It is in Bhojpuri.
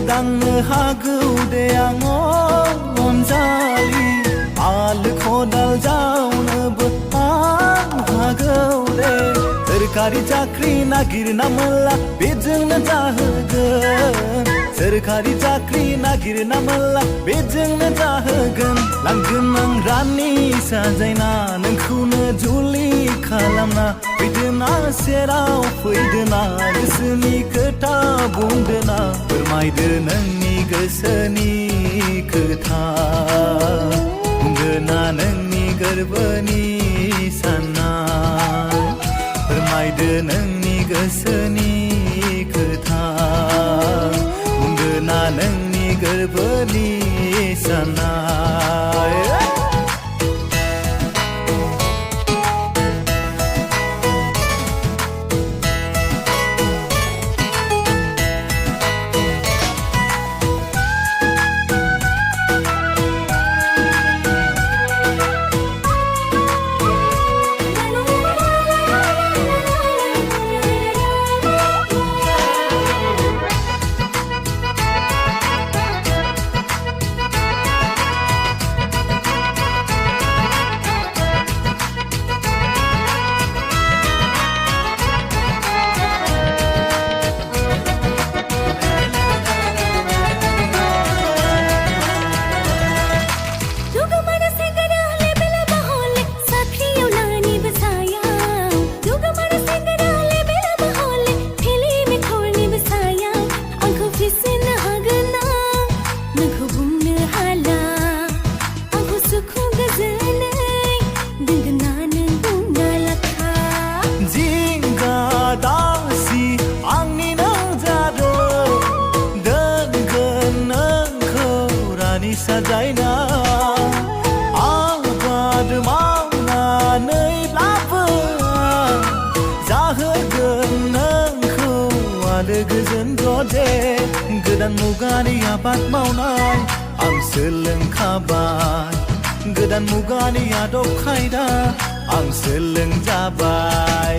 Dang hagau de angon jali al khodal jauna butang hagau de सरकारी चाकरी नागिरना मला बेजोंनो जाहोगोन सरकारी चाकरी नागिरना मला बेजोंनो जाहोगोन लांगोन आं रानि साजायना नोंखौनो जुलि खालामना फैदोना सेराव फैदोना गोसोनि खोथा बुंदोना फोरमायदो नोंनि गोसोनि खोथा बुंदोना नोंनि गोरबोनि साननाय फोरमायदो नोंनि गोसोनि खोथा बुंदोना नोंनि गोरबोनि साननाय साजायना आबाद मावनानैब्लाबो जाहोगोन नोंखौ आलो गोजोन दे गोदान मुगानि आबाद मावनाय आं सोलोंखाबाय गोदान मुगानि आदब खायदा आं सोलोंजाबाय